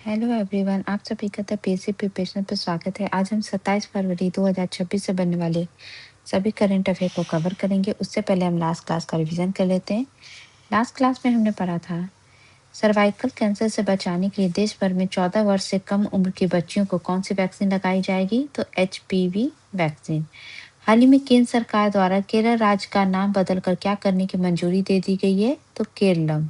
Hello everyone, आप सभी का द पीएससी प्रिपरेशन पर स्वागत है। आज हम 27 फरवरी 2026 से बनने वाले सभी करंट अफेयर को कवर करेंगे। उससे पहले हम लास्ट क्लास का रिवीजन कर लेते हैं। लास्ट क्लास में हमने पढ़ा था सर्वाइकल कैंसर से बचाने के लिए देश भर में 14 वर्ष से कम उम्र की बच्चियों को कौन सी वैक्सीन लगाई जाएगी, तो HPV वैक्सीन। हाल ही में केंद्र सरकार द्वारा केरल राज्य का नाम बदलकर क्या करने की मंजूरी दे दी गई है, तो केरलम।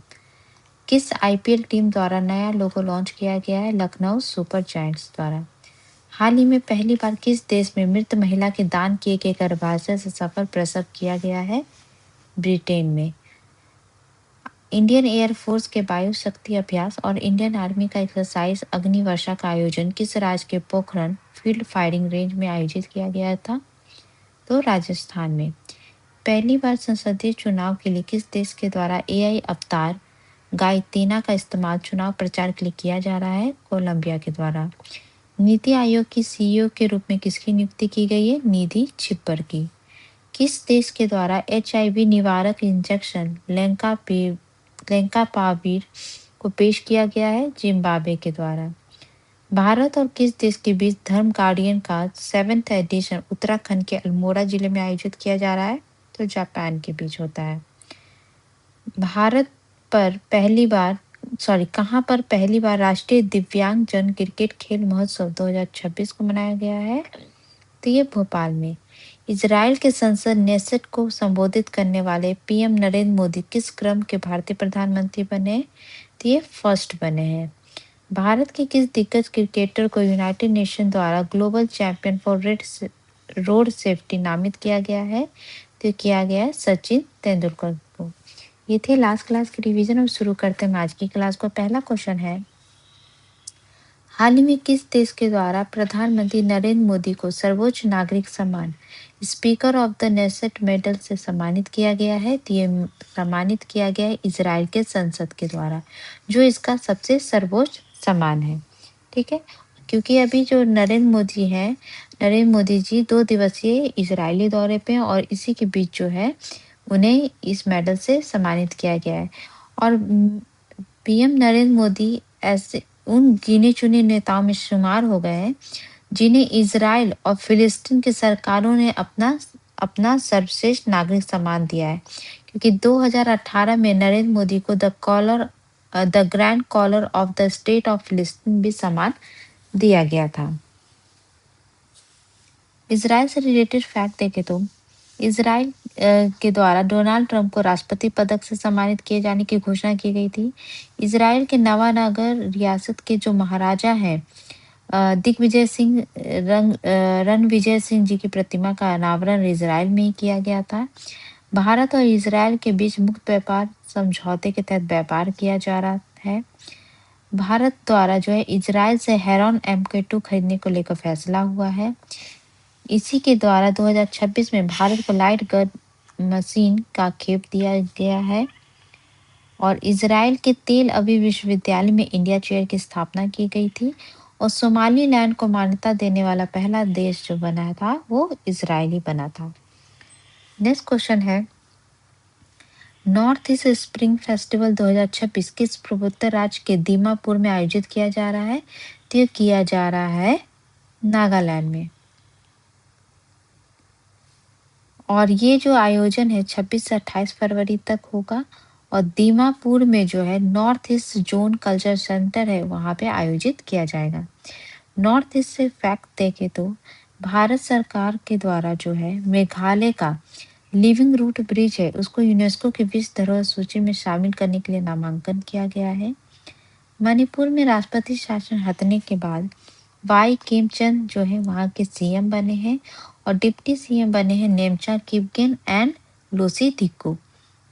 किस आईपीएल टीम द्वारा नया लोगो लॉन्च किया गया है, लखनऊ सुपर जायंट्स द्वारा। हाल ही में पहली बार किस देश में मृत महिला के दान किए गए गर्भाशय से सफल प्रसव किया गया है, ब्रिटेन में। इंडियन एयरफोर्स के वायु शक्ति अभ्यास और इंडियन आर्मी का एक्सरसाइज अग्निवर्षा का आयोजन किस राज्य के पोखरण फील्ड फायरिंग रेंज में आयोजित किया गया था, तो राजस्थान में। पहली बार संसदीय चुनाव के लिए किस देश के द्वारा AI अवतार गायतीना का इस्तेमाल चुनाव प्रचार के लिए किया जा रहा है, कोलंबिया के द्वारा। नीति आयोग की CEO के रूप में किसकी नियुक्ति की गई है, निधि छिब्बर की। किस देश के द्वारा HIV निवारक इंजेक्शन लेंकापावीर को पेश किया गया है, जिम्बाब्वे के द्वारा। भारत और किस देश के बीच धर्म गार्डियन का 7th एडिशन उत्तराखंड के अल्मोड़ा जिले में आयोजित किया जा रहा है, तो जापान के बीच होता है। भारत पर पहली बार कहाँ पर पहली बार राष्ट्रीय दिव्यांग जन क्रिकेट खेल महोत्सव 2026 को मनाया गया है, तो ये भोपाल में। इजराइल के संसद नेसेट को संबोधित करने वाले PM नरेंद्र मोदी किस क्रम के भारतीय प्रधानमंत्री बने, तो ये फर्स्ट बने हैं। भारत के किस दिग्गज क्रिकेटर को यूनाइटेड नेशन द्वारा global champion for road safety नामित किया गया है, तो किया गया है सचिन तेंदुलकर को। ये थे लास्ट क्लास के रिवीजन। और शुरू करते हैं आज की क्लास को। पहला क्वेश्चन है, हाल ही में किस देश के द्वारा प्रधानमंत्री नरेंद्र मोदी को सर्वोच्च नागरिक सम्मान speaker of the Knesset medal से सम्मानित किया गया है, तो ये सम्मानित किया गया है इजराइल के संसद के द्वारा, जो इसका सबसे सर्वोच्च सम्मान है। ठीक है, क्योंकि अभी जो नरेंद्र मोदी जी 2 दिवसीय इजरायली दौरे पे हैं और इसी के बीच जो है उन्हें इस मेडल से सम्मानित किया गया है। और PM नरेंद्र मोदी ऐसे उन गिने चुने नेताओं में शुमार हो गए हैं जिन्हें इजराइल और फिलिस्तीन की सरकारों ने अपना सर्वश्रेष्ठ नागरिक सम्मान दिया है, क्योंकि 2018 में नरेंद्र मोदी को the grand collar of the state of फिलिस्तीन भी सम्मान दिया गया था। इजराइल से रिलेटेड फैक्ट देखें तो इजराइल के द्वारा डोनाल्ड ट्रंप को राष्ट्रपति पदक से सम्मानित किए जाने की घोषणा की गई थी। इजराइल के नवानगर रियासत के जो महाराजा हैं रणविजय सिंह जी की प्रतिमा का अनावरण इजराइल में ही किया गया था। भारत और इजराइल के बीच मुक्त व्यापार समझौते के तहत व्यापार किया जा रहा है। भारत द्वारा जो है इजराइल से हेरॉन MK2 खरीदने को लेकर फैसला हुआ है। इसी के द्वारा 2026 में भारत को लाइट गन मशीन का खेप दिया गया है। और इजराइल के तेल अवीव विश्वविद्यालय में इंडिया चेयर की स्थापना की गई थी। और सोमालीलैंड को मान्यता देने वाला पहला देश जो बना था वो इजरायली बना था। नेक्स्ट क्वेश्चन है, नॉर्थ ईस्ट स्प्रिंग फेस्टिवल 2026 किस पूर्वोत्तर राज्य के दीमापुर में आयोजित किया जा रहा है, तो किया जा रहा है नागालैंड में। और ये जो आयोजन है 26 से 28 फरवरी तक होगा। और दीमापुर में जो है north east zone culture centre है, वहाँ पे आयोजित किया जाएगा। नॉर्थ ईस्ट से फैक्ट देखें तो भारत सरकार के द्वारा जो है मेघालय का लिविंग रूट ब्रिज है उसको यूनेस्को की विश्व धरोहर सूची में शामिल करने के लिए नामांकन किया गया है। मणिपुर में राष्ट्रपति शासन हटने के बाद वाई केमचंद जो है वहाँ के CM बने हैं। और डिप्टी CM बने हैं नेमचा किपगेन एंड लूसी दिक्कू।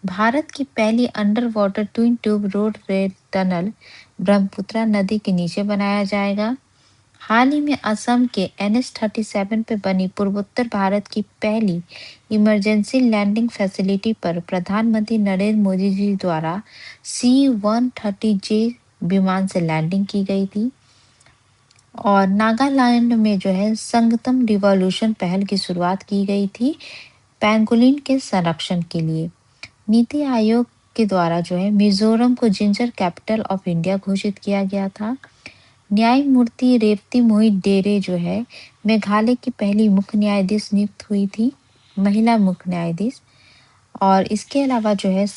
भारत की पहली under water twin tube road rail tunnel Brahmaputra नदी के नीचे बनाया जाएगा। हाल ही में असम के NH37 पे बनी पूर्वोत्तर भारत की पहली इमरजेंसी लैंडिंग फैसिलिटी पर प्रधानमंत्री नरेंद्र मोदी जी द्वारा C-130J विमान से लैंडिंग की गई थी। और नागालैंड में जो है संगतम रिवॉल्यूशन पहल की शुरुआत की गई थी पैंगोलिन के संरक्षण के लिए। नीति आयोग के द्वारा जो है मिजोरम को जिंजर कैपिटल ऑफ इंडिया घोषित किया गया था। न्यायमूर्ति रेवती मोहित डेरे जो है मेघालय की पहली मुख्य न्यायाधीश नियुक्त हुई थी, महिला मुख्य न्यायाधीश। और इसके अलावा जो है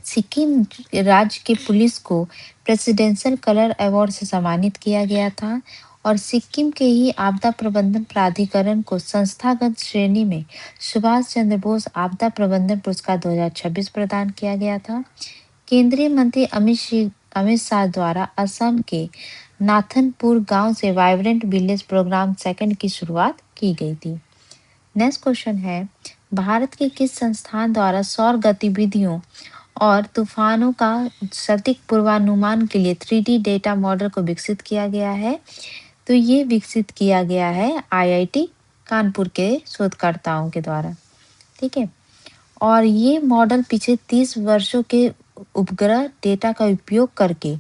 सिक्किम राज्य के पुलिस को प्रेसिडेंशियल कलर अवार्ड से सम्मानित किया गया था। और सिक्किम के ही आपदा प्रबंधन प्राधिकरण को संस्थागत श्रेणी में सुभाष चंद्र बोस आपदा प्रबंधन पुरस्कार 2026 प्रदान किया गया था। केंद्रीय मंत्री अमित शाह द्वारा असम के नाथनपुर गांव से वाइब्रेंट विलेज प्रोग्राम सेकंड की शुरुआत की गई थी। नेक्स्ट क्वेश्चन है, भारत के किस संस्थान द्वारा सौर गतिविधियों और तूफानों का सटीक पूर्वानुमान के लिए 3D डेटा मॉडल को विकसित किया गया है? तो ये विकसित किया गया है आईआईटी कानपुर के शोधकर्ताओं के द्वारा। ठीक है। और ये मॉडल पिछले 30 वर्षों के उपग्रह डेटा का उपयोग करके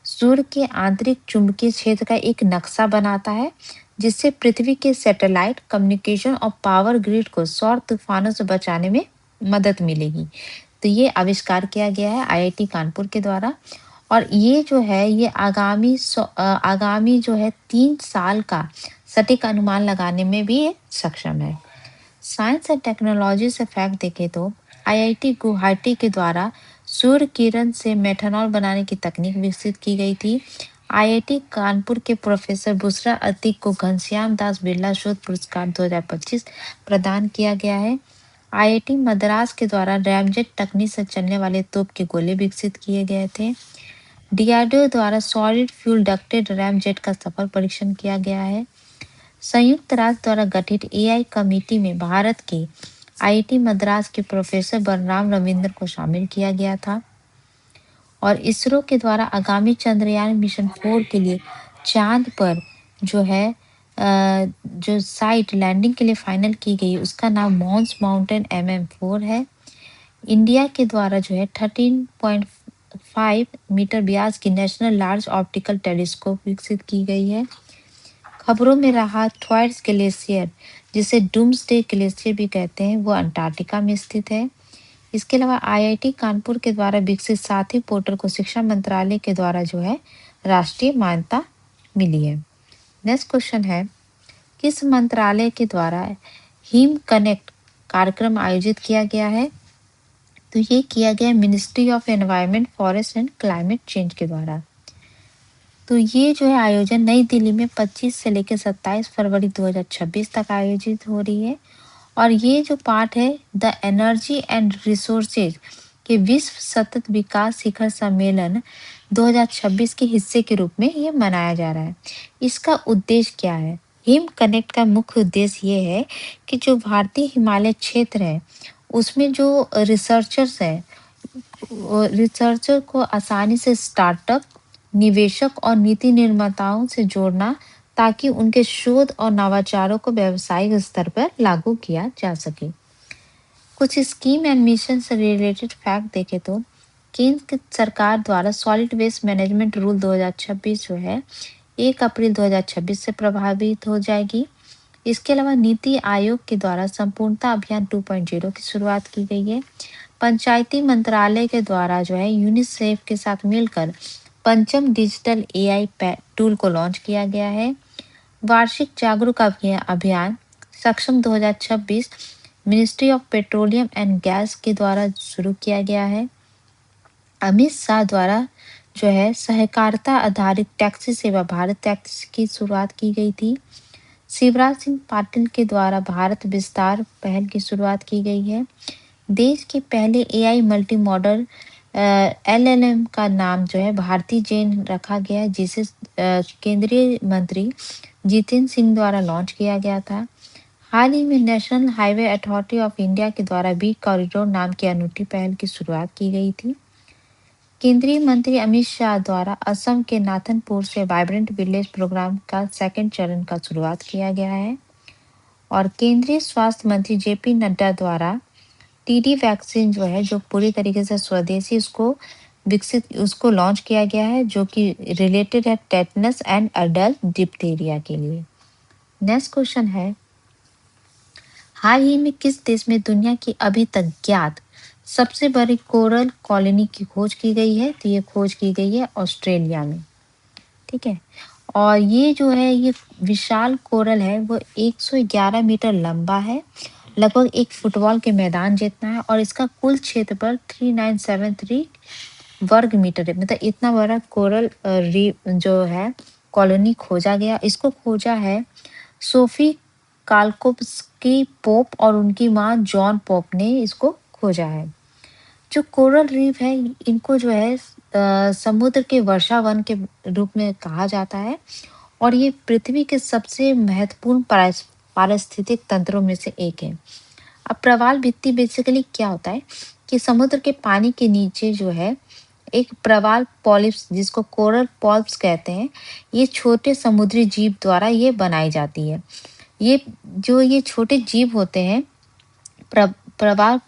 सूर्य के आंतरिक चुंबकीय क्षेत्र का एक नक्शा बनाता है, जिससे पृथ्वी के सैटेलाइट कम्युनिकेशन और पावर ग्रिड को सौर तूफानों से बचाने में मदद मिलेगी। तो ये आविष्कार किया गया है आईआईटी कानपुर के द्वारा। और ये जो है ये आगामी जो है 3 साल का सटीक अनुमान लगाने में भी ये सक्षम है। साइंस एंड टेक्नोलॉजी से फैक्ट देखें तो आईआईटी गुवाहाटी के द्वारा सूर्य किरण से मेथनॉल बनाने की तकनीक विकसित की गई थी। आईआईटी कानपुर के प्रोफेसर बुशरा अतीक को घनश्याम दास बिरला शोध पुरस्कार 2025 प्रदान किया गया है। आईआईटी मद्रास के द्वारा रैमजेट तकनीक से चलने वाले तोप के गोले विकसित किए गए थे। डीआरडीओ द्वारा सॉलिड फ्यूल डक्टेड रैमजेट का सफल परीक्षण किया गया है। संयुक्त राष्ट्र द्वारा गठित एआई कमेटी में भारत के आईआईटी मद्रास के प्रोफेसर बलराम रविंद्र को शामिल किया गया था। और इसरो के द्वारा आगामी चंद्रयान मिशन 4 के लिए चांद पर जो है जो साइट लैंडिंग के लिए फाइनल की गई उसका नाम मॉन्स माउंटेन MM4 है। इंडिया के द्वारा जो है 13.5 मीटर व्यास की नेशनल लार्ज ऑप्टिकल टेलीस्कोप विकसित की गई है। खबरों में रहा थ्वाइट्स ग्लेशियर, जिसे डूम्सडे ग्लेशियर भी कहते हैं, वो अंटार्कटिका में स्थित है। इसके अलावा आईआईटी कानपुर के द्वारा विकसित साथी पोर्टल को शिक्षा मंत्रालय के द्वारा जो है राष्ट्रीय मान्यता मिली है। नेक्स्ट क्वेश्चन है, किस मंत्रालय के द्वारा हिम कनेक्ट कार्यक्रम आयोजित किया गया है? तो ये किया गया ministry of environment, forest and climate change के द्वारा। तो ये जो है आयोजन नई दिल्ली में 25 से लेकर 27 फरवरी 2026 तक आयोजित हो रही है। और ये जो पार्ट है द एनर्जी एंड रिसोर्सेज के विश्व सतत विकास शिखर सम्मेलन 2026 के हिस्से के रूप में ये मनाया जा रहा है। इसका उद्देश्य क्या है? हिम कनेक्ट का मुख्य उद्देश्य ये है कि जो भारतीय हिमालय क्षेत्र है उसमें जो रिसर्चर को आसानी से स्टार्टअप, निवेशक और नीति निर्माताओं से जोड़ना, ताकि उनके शोध और नवाचारों को व्यावसायिक स्तर पर लागू किया जा सके। कुछ स्कीम एंड मिशन से रिलेटेड फैक्ट देखें तो केंद्र सरकार द्वारा सॉलिड वेस्ट मैनेजमेंट रूल 2026 जो है 1 अप्रैल 2026 से प्रभावित हो जाएगी। इसके अलावा नीति आयोग के द्वारा संपूर्णता अभियान 2.0 की शुरुआत की गई है। पंचायती मंत्रालय के द्वारा जो है यूनिसेफ के साथ मिलकर पंचम डिजिटल एआई टूल को लॉन्च किया गया है। वार्षिक जागरूक अभियान सक्षम 2026 ministry of petroleum and gas के द्वारा शुरू किया गया है। अमित शाह द्वारा जो है सहकारिता आधारित टैक्सी सेवा भारत टैक्सी की शुरुआत की गई थी। शिवराज सिंह पाटिल के द्वारा भारत विस्तार पहल की शुरुआत की गई है। देश के पहले एआई मल्टी मॉडल LLM का नाम जो है भारती जैन रखा गया है, जिसे केंद्रीय मंत्री जितेंद्र सिंह द्वारा लॉन्च किया गया था। हाल ही में national highway authority of India के द्वारा बी कॉरिडोर नाम की अनूठी पहल की शुरुआत की गई थी। केंद्रीय मंत्री अमित शाह द्वारा असम के नाथनपुर से वाइब्रेंट विलेज प्रोग्राम का सेकंड चरण का शुरुआत किया गया है। और केंद्रीय स्वास्थ्य मंत्री JP नड्डा द्वारा टीडी वैक्सीन जो है जो पूरी तरीके से स्वदेशी उसको लॉन्च किया गया है, जो कि रिलेटेड है टेटनस एंड अडल्ट डिप्थीरिया के लिए। नेक्स्ट क्वेश्चन है, हाल ही में किस देश में दुनिया की अभी तक ज्ञात सबसे बड़ी कोरल कॉलोनी की खोज की गई है? तो ये खोज की गई है ऑस्ट्रेलिया में। ठीक है। और ये जो है ये विशाल कोरल है वो 111 मीटर लंबा है, लगभग एक फुटबॉल के मैदान जितना है, और इसका कुल क्षेत्रफल 3973 वर्ग मीटर है। मतलब इतना बड़ा कोरल रीफ जो है कॉलोनी खोजा गया। इसको खोजा है सोफी काल्कोप्स्की पोप और उनकी माँ जॉन पोप ने इसको खोजा है। जो कोरल रीफ है इनको जो है समुद्र के वर्षावन के रूप में कहा जाता है, और ये पृथ्वी के सबसे महत्वपूर्ण पारिस्थितिक तंत्रों में से एक है। अब प्रवाल भित्ति बेसिकली क्या होता है कि समुद्र के पानी के नीचे जो है एक प्रवाल पॉलिप्स जिसको कोरल पॉल्प्स कहते हैं, ये छोटे समुद्री जीव द्वारा ये बनाई जाती है। ये छोटे जीव होते हैं प्रवाल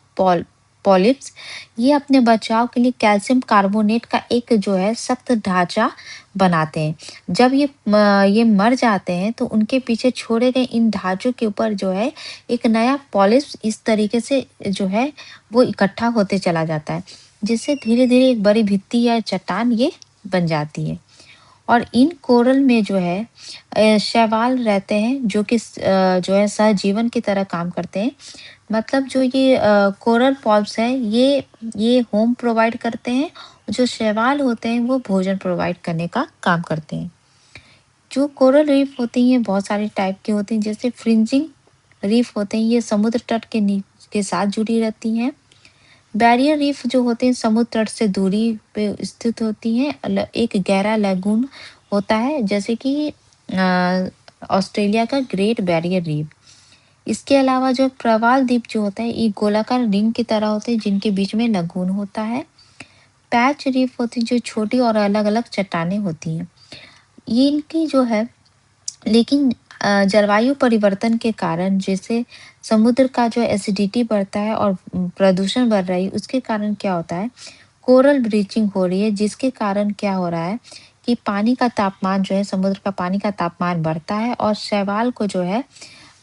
पॉलिप्स, ये अपने बचाव के लिए कैल्शियम कार्बोनेट का एक जो है सख्त ढांचा बनाते हैं। जब ये मर जाते हैं तो उनके पीछे छोड़े गए इन ढांचों के ऊपर जो है एक नया पॉलिप्स इस तरीके से जो है वो इकट्ठा होते चला जाता है, जिससे धीरे धीरे एक बड़ी भित्ति या चट्टान ये बन जाती है। और इन कोरल में जो है शैवाल रहते हैं जो कि जो है सहजीवन की तरह काम करते हैं। मतलब जो ये कोरल पॉल्प्स है ये होम प्रोवाइड करते हैं, जो शैवाल होते हैं वो भोजन प्रोवाइड करने का काम करते हैं। जो कोरल रीफ होती हैं बहुत सारे टाइप के होते हैं, जैसे फ्रिंजिंग रीफ होते हैं, ये समुद्र तट के साथ जुड़ी रहती हैं। बैरियर रीफ जो होते हैं समुद्र तट से दूरी पे स्थित होती हैं। एक गहरा लैगून होता है, जैसे कि ऑस्ट्रेलिया का ग्रेट बैरियर रीफ। इसके अलावा जो प्रवाल द्वीप जो होता है ये गोलाकार रिंग की तरह होते हैं जिनके बीच में लगून होता है। पैच रीफ होती है जो छोटी और अलग अलग चट्टानें होती हैं। ये इनकी जो है लेकिन जलवायु परिवर्तन के कारण जैसे समुद्र का जो एसिडिटी बढ़ता है और प्रदूषण बढ़ रही है, उसके कारण क्या होता है कोरल ब्लीचिंग हो रही है, जिसके कारण क्या हो रहा है कि पानी का तापमान जो है समुद्र का पानी का तापमान बढ़ता है, और शैवाल को जो है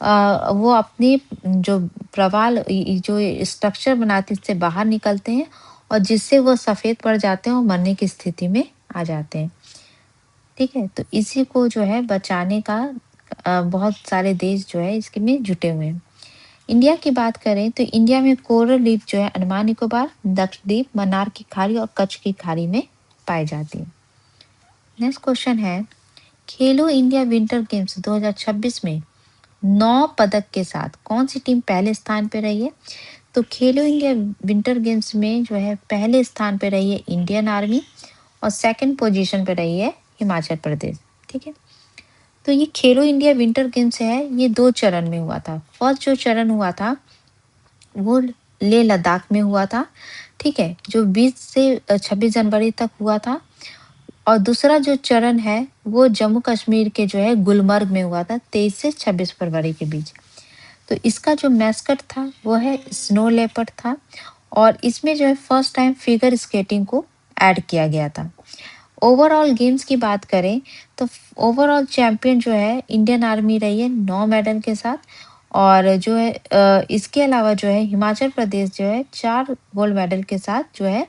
वो अपनी जो प्रवाल जो स्ट्रक्चर बनाते हैं इससे बाहर निकलते हैं, और जिससे वो सफ़ेद पड़ जाते हैं और मरने की स्थिति में आ जाते हैं। ठीक है, तो इसी को जो है बचाने का बहुत सारे देश जो है इसके में जुटे हुए हैं। इंडिया की बात करें तो इंडिया में कोरल रीफ जो है अंडमान निकोबार, लक्षद्वीप, मन्नार की खाड़ी और कच्छ की खाड़ी में पाई जाती है। नेक्स्ट क्वेश्चन है, खेलो इंडिया विंटर गेम्स 2026 में 9 पदक के साथ कौन सी टीम पहले स्थान पे रही है? तो खेलो इंडिया विंटर गेम्स में जो है पहले स्थान पे रही है इंडियन आर्मी, और सेकंड पोजीशन पे रही है हिमाचल प्रदेश। ठीक है, तो ये खेलो इंडिया विंटर गेम्स है ये 2 चरण में हुआ था। फर्स्ट जो चरण हुआ था वो लेह लद्दाख में हुआ था। ठीक है, जो 20 से 26 जनवरी तक हुआ था। और दूसरा जो चरण है वो जम्मू कश्मीर के जो है गुलमर्ग में हुआ था 23 से 26 फरवरी के बीच। तो इसका जो मैस्कट था वो है स्नो लेपर्ड था, और इसमें जो है फर्स्ट टाइम फिगर स्केटिंग को ऐड किया गया था। ओवरऑल गेम्स की बात करें तो ओवरऑल चैंपियन जो है इंडियन आर्मी रही है 9 मेडल के साथ, और जो है इसके अलावा जो है हिमाचल प्रदेश जो है 4 गोल्ड मेडल के साथ जो है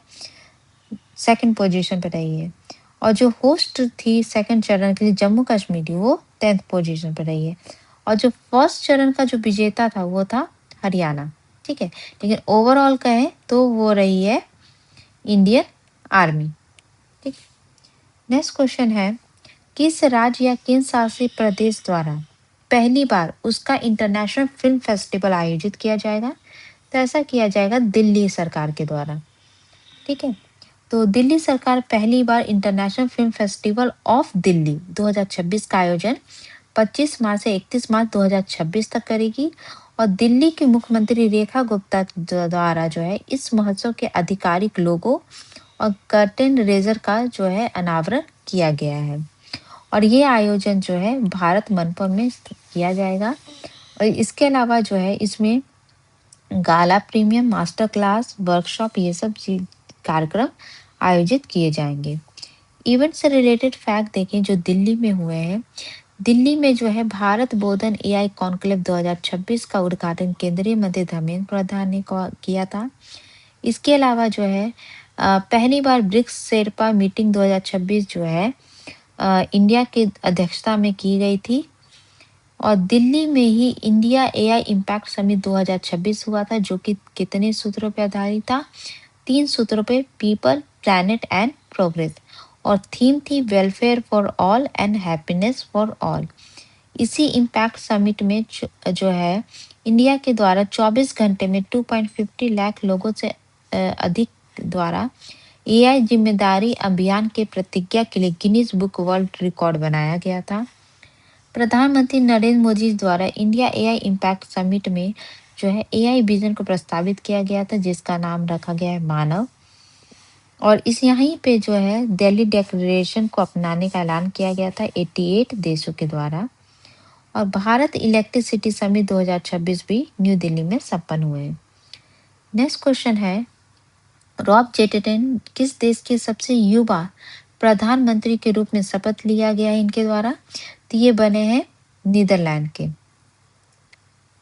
सेकंड पोजीशन पे रही है। और जो होस्ट थी सेकंड चरण के लिए जम्मू कश्मीर वो 10th पोजीशन पे रही है। और जो फर्स्ट चरण का जो विजेता था वो था हरियाणा। ठीक है, लेकिन ओवरऑल कहें तो वो रही है इंडियन आर्मी। ठीक, नेक्स्ट क्वेश्चन है, किस राज्य या केंद्र शासित प्रदेश द्वारा पहली बार उसका इंटरनेशनल फिल्म फेस्टिवल आयोजित किया जाएगा? तो ऐसा किया जाएगा दिल्ली सरकार के द्वारा। ठीक है, तो दिल्ली सरकार पहली बार international film festival of Delhi 2026 का आयोजन 25 मार्च से 31 मार्च 2026 तक करेगी, और दिल्ली की मुख्यमंत्री रेखा गुप्ता द्वारा जो है इस महोत्सव के आधिकारिक लोगो और कर्टेन रेजर का जो है अनावरण किया गया है। और ये आयोजन जो है भारत मंडपम में किया जाएगा, और इसके अलावा जो है इसमें गाला प्रीमियम मास्टर क्लास वर्कशॉप ये सब कार्यक्रम आयोजित किए जाएंगे। इवेंट से रिलेटेड फैक्ट देखें जो दिल्ली में हुए हैं। दिल्ली में जो है भारत बोधन एआई कॉन्क्लेव 2026 का उद्घाटन केंद्रीय मंत्री धर्मेंद्र प्रधान ने किया था। इसके अलावा जो है पहली बार ब्रिक्स शेरपा मीटिंग 2026 जो है इंडिया की अध्यक्षता में की गई थी और दिल्ली में ही इंडिया एआई इम्पैक्ट समिट 2026 हुआ था, जो कि कितने सूत्रों पे आधारित था? 3 सूत्रों पे, पीपल, प्लैनेट एंड प्रोग्रेस। और थीम थी welfare for all and happiness for all. इसी इम्पैक्ट समिट में जो है इंडिया के द्वारा 24 घंटे में 2.50 लाख लोगों से अधिक द्वारा एआई जिम्मेदारी अभियान के प्रतिज्ञा के लिए गिनीज बुक वर्ल्ड रिकॉर्ड बनाया गया था। प्रधानमंत्री नरेंद्र मोदी द्वारा इंडिया एआई इम्पैक्ट समिट में जो है एआई विजन को प्रस्तावित किया गया था, जिसका नाम रखा गया है मानव। और इस यहीं पे जो है दिल्ली डिक्लेरेशन को अपनाने का ऐलान किया गया था 88 देशों के द्वारा। और भारत इलेक्ट्रिसिटी समिट 2026 भी न्यू दिल्ली में संपन्न हुए। नेक्स्ट क्वेश्चन है, रॉब जेटन किस देश के सबसे युवा प्रधानमंत्री के रूप में शपथ लिया गया है इनके द्वारा? तो ये बने हैं नीदरलैंड के।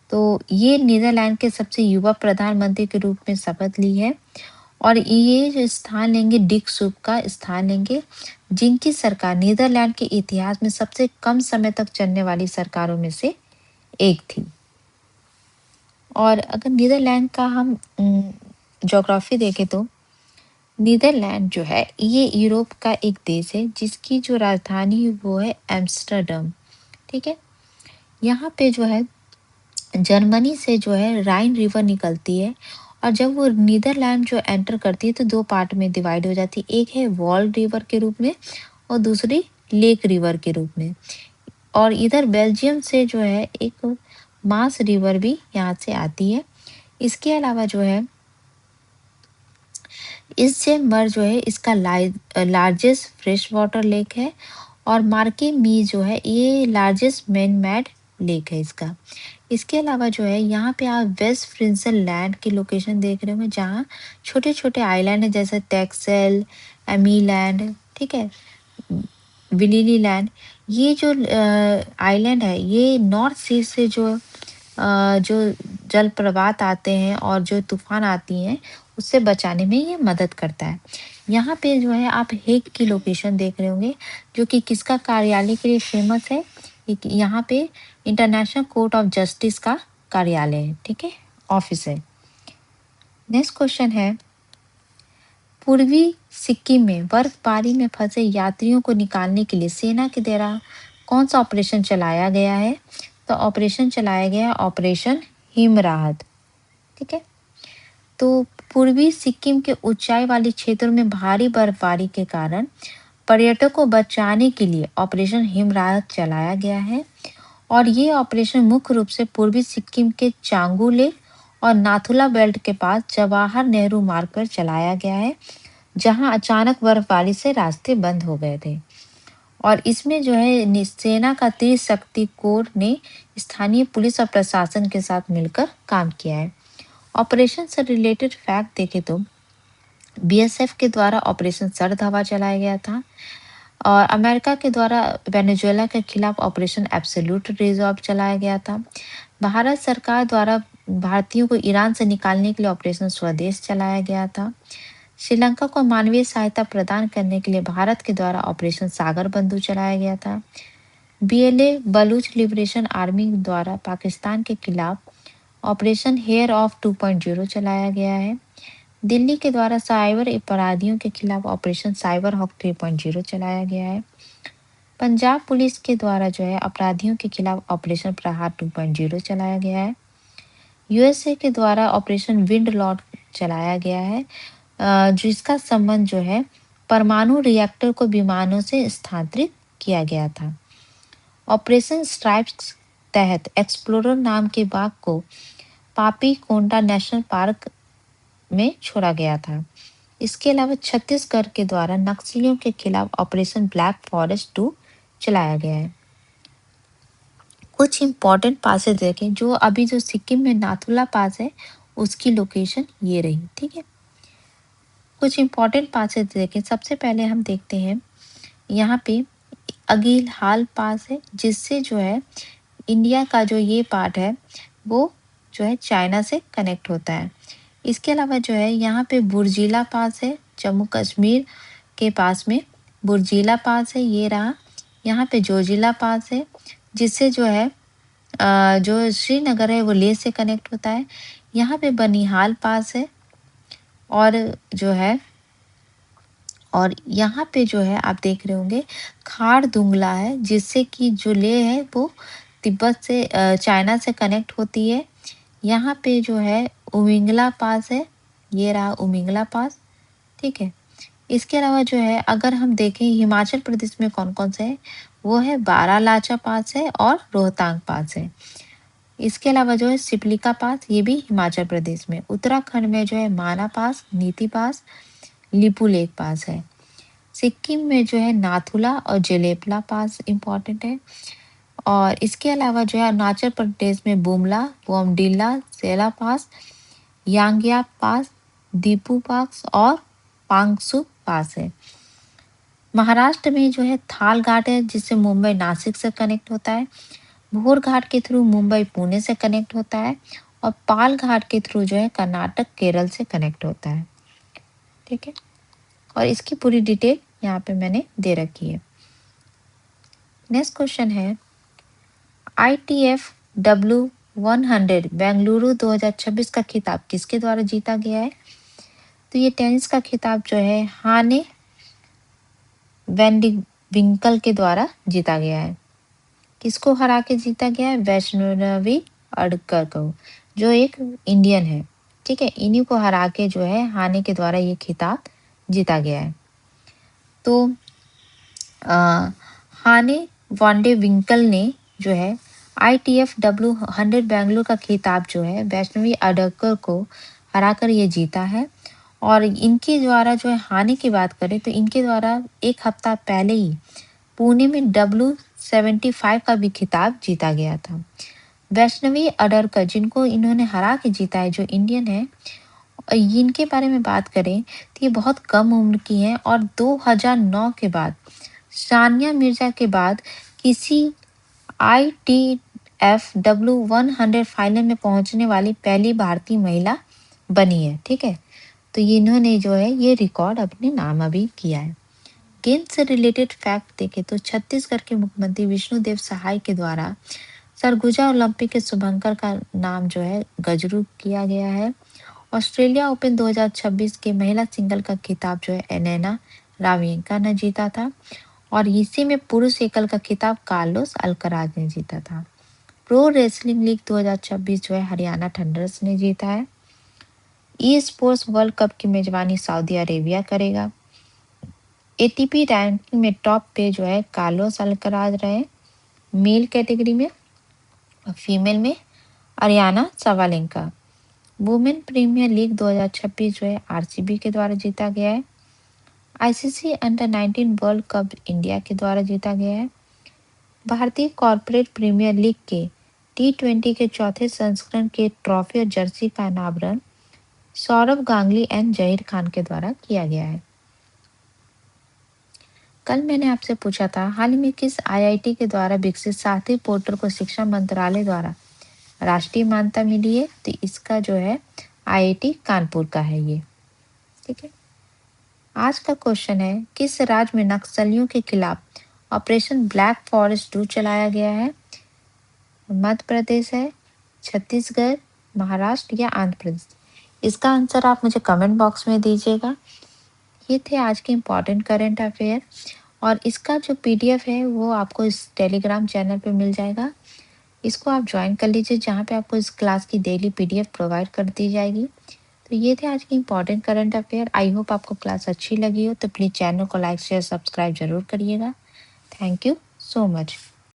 तो ये नीदरलैंड के सबसे युवा प्रधानमंत्री के रूप में शपथ ली है और ये जो स्थान लेंगे डिक सूप का स्थान लेंगे, जिनकी सरकार नीदरलैंड के इतिहास में सबसे कम समय तक चलने वाली सरकारों में से एक थी। और अगर नीदरलैंड का हम ज्योग्राफी देखें तो नीदरलैंड जो है ये यूरोप का एक देश है, जिसकी जो राजधानी वो है एम्स्टर्डम। ठीक है, यहाँ पे जो है जर्मनी से जो है राइन रिवर निकलती है और जब वो नीदरलैंड जो एंटर करती है तो 2 पार्ट में डिवाइड हो जाती है। एक है वॉल रिवर के रूप में और दूसरी लेक रिवर के रूप में। और इधर बेल्जियम से जो है एक मास रिवर भी यहाँ से आती है। इसके अलावा जो है इससे मर जो है इसका लार्जेस्ट फ्रेश वाटर लेक है और मार्के मी जो है ये लार्जेस्ट मैन मेड लेक है इसका। इसके अलावा जो है यहाँ पे आप वेस्ट फ्रिंसन लैंड की लोकेशन देख रहे होंगे, जहाँ छोटे छोटे आइलैंड है जैसे टेक्सेल, एमी लैंड, ठीक है, विलिली लैंड। ये जो आइलैंड है ये नॉर्थ सी से जो जलप्रपात आते हैं और जो तूफान आती हैं उससे बचाने में ये मदद करता है। यहाँ पे जो है आप हेग की लोकेशन देख रहे होंगे, जो कि किसका कार्यालय के लिए फेमस है? यहाँ पे इंटरनेशनल कोर्ट ऑफ जस्टिस का कार्यालय है, ठीक है, ऑफिस है। नेक्स्ट क्वेश्चन है, पूर्वी सिक्किम में बर्फबारी में फंसे यात्रियों को निकालने के लिए सेना के द्वारा कौन सा ऑपरेशन चलाया गया है? तो ऑपरेशन चलाया गया है ऑपरेशन हिम राहत। ठीक है, तो पूर्वी सिक्किम के ऊंचाई वाले क्षेत्रों में भारी बर्फबारी के कारण पर्यटकों को बचाने के लिए ऑपरेशन हिम राहत चलाया गया है और ये ऑपरेशन मुख्य रूप से पूर्वी सिक्किम के चांगू लेक और नाथुला बेल्ट के पास जवाहर नेहरू मार्ग पर चलाया गया है, जहां अचानक बर्फबारी से रास्ते बंद हो गए थे। और इसमें जो है सेना का त्रिशक्ति कोर ने स्थानीय पुलिस और प्रशासन के साथ मिलकर काम किया है। ऑपरेशन से रिलेटेड फैक्ट देखें तो बीएसएफ के द्वारा ऑपरेशन सर्द हवा चलाया गया था और अमेरिका के द्वारा वेनेजुएला के खिलाफ ऑपरेशन एब्सोल्यूट रिजॉर्व चलाया गया था। भारत सरकार द्वारा भारतीयों को ईरान से निकालने के लिए ऑपरेशन स्वदेश चलाया गया था। श्रीलंका को मानवीय सहायता प्रदान करने के लिए भारत के द्वारा ऑपरेशन सागर बंधु चलाया गया था। बीएलए बलूच लिबरेशन आर्मी द्वारा पाकिस्तान के खिलाफ ऑपरेशन हेयर ऑफ 2.0 चलाया गया है। दिल्ली के द्वारा साइबर अपराधियों के खिलाफ ऑपरेशन साइबर हॉक 3.0 चलाया गया है। पंजाब पुलिस के द्वारा जो है अपराधियों के खिलाफ ऑपरेशन प्रहार 2.0 चलाया गया है। यूएसए के द्वारा ऑपरेशन विंड लॉर्ड चलाया गया है, जिसका संबंध जो है परमाणु रिएक्टर को विमानों से स्थानांतरित किया गया था। ऑपरेशन स्ट्राइप्स तहत एक्सप्लोरर नाम के बाघ को पापी कोंडा नेशनल पार्क में छोड़ा गया था। इसके अलावा छत्तीसगढ़ के द्वारा नक्सलियों के खिलाफ ऑपरेशन ब्लैक फॉरेस्ट 2 चलाया गया है। कुछ इंपॉर्टेंट पासेज देखें, जो अभी जो सिक्किम में नाथुला पास है उसकी लोकेशन ये रही। ठीक है, कुछ इंपॉर्टेंट पासेज देखें। सबसे पहले हम देखते हैं यहाँ पे अगिल हाल पास है, जिससे जो है इंडिया का जो ये पार्ट है वो जो है चाइना से कनेक्ट होता है। इसके अलावा जो है यहाँ पे बुर्जिला पास है, जम्मू कश्मीर के पास में बुर्जिला पास है, ये रहा। यहाँ पे जोजिला पास है, जिससे जो है जो श्रीनगर है वो लेह से कनेक्ट होता है। यहाँ पे बनिहाल पास है और जो है और यहाँ पे जो है आप देख रहे होंगे खारदुंगला है, जिससे कि जो लेह है वो तिब्बत से चाइना से कनेक्ट होती है। यहाँ पे जो है उमिंगला पास है, ये रहा उमिंगला पास, ठीक है। इसके अलावा जो है अगर हम देखें हिमाचल प्रदेश में कौन-कौन से हैं, वो है बारालाचा पास है और रोहतांग पास है। इसके अलावा जो है सिपलिका पास, ये भी हिमाचल प्रदेश में। उत्तराखंड में जो है माना पास, नीति पास, लिपुलेख पास है। सिक्किम में जो है नाथुला और जेलेपला पास इम्पॉर्टेंट है। और इसके अलावा जो है अरुणाचल प्रदेश में बुमला, बोमडिला, सेला पास, यांगया पास, दीपू पास और पांगसू पास है। महाराष्ट्र में जो है थाल घाट है, जिससे मुंबई नासिक से कनेक्ट होता है। भोर घाट के थ्रू मुंबई पुणे से कनेक्ट होता है और पाल घाट के थ्रू जो है कर्नाटक केरल से कनेक्ट होता है, ठीक है। और इसकी पूरी डिटेल यहाँ पे मैंने दे रखी है। नेक्स्ट क्वेश्चन है ITF W100 बेंगलुरु 2026 का खिताब किसके द्वारा जीता गया है? तो ये टेनिस का खिताब जो है हाने वेंडिविंकल के द्वारा जीता गया है। किसको हरा के जीता गया है? वैष्णवी अडकर को, जो एक इंडियन है, ठीक है। इन्हीं को हरा के जो है हाने के द्वारा ये खिताब जीता गया है। तो हाने वेंडिविंकल ने जो है ITF W100 बेंगलुरु का खिताब जो है वैष्णवी अडकर को हराकर ये जीता है। और इनके द्वारा जो है हानि की बात करें तो इनके द्वारा एक हफ्ता पहले ही पुणे में W75 का भी खिताब जीता गया था। वैष्णवी अडरकर, जिनको इन्होंने हरा के जीता है, जो इंडियन है, इनके बारे में बात करें तो ये बहुत कम उम्र की हैं और 2009 के बाद सानिया मिर्जा के बाद किसी ITF W100 फाइनल में पहुंचने वाली पहली भारतीय महिला बनी है, ठीक है। तो ये इन्होंने जो है ये रिकॉर्ड अपने नाम अभी किया है। गेम्स से रिलेटेड फैक्ट देखें तो छत्तीसगढ़ के मुख्यमंत्री विष्णुदेव सहाय के द्वारा सरगुजा ओलंपिक के शुभंकर का नाम जो है गजरू किया गया है। ऑस्ट्रेलिया ओपन 2026 के महिला सिंगल का खिताब जो है एलेना रावेंका ने जीता था और इसी में पुरुष एकल का खिताब कार्लोस अल्कराज ने जीता था। प्रो रेसलिंग लीग 2026 जो है हरियाणा थंडर्स ने जीता है। ई स्पोर्ट्स वर्ल्ड कप की मेजबानी सऊदी अरेबिया करेगा। ATP रैंकिंग में टॉप पे जो है कार्लोस अल्कराज रहे मेल कैटेगरी में और फीमेल में Aryna Sabalenka. Women premier league 2026 जो है RCB के द्वारा जीता गया है। ICC under 19 world cup India के द्वारा जीता गया है। भारतीय कॉर्पोरेट प्रीमियर लीग के T20 के चौथे संस्करण के ट्रॉफी और जर्सी का अनावरण सौरभ गांगुली एंड जहीर खान के द्वारा किया गया है। कल मैंने आपसे पूछा था हाल ही में किस IIT के द्वारा विकसित सारथी पोर्टल को शिक्षा मंत्रालय द्वारा राष्ट्रीय मान्यता मिली है? तो इसका जो है IIT कानपुर का है ये, ठीक है। आज का क्वेश्चन है किस राज्य में नक्सलियों के खिलाफ ऑपरेशन ब्लैक फॉरेस्ट 2 चलाया गया है? मध्य प्रदेश है, छत्तीसगढ़, महाराष्ट्र या आंध्र प्रदेश? इसका आंसर आप मुझे कमेंट बॉक्स में दीजिएगा। ये थे आज के इम्पॉर्टेंट करंट अफेयर और इसका जो PDF है वो आपको इस टेलीग्राम चैनल पे मिल जाएगा। इसको आप ज्वाइन कर लीजिए, जहाँ पे आपको इस क्लास की डेली PDF प्रोवाइड कर दी जाएगी। तो ये थे आज की important current affair. I hope आपको क्लास अच्छी लगी हो, तो प्लीज़ चैनल को लाइक शेयर सब्सक्राइब जरूर करिएगा। Thank you so much.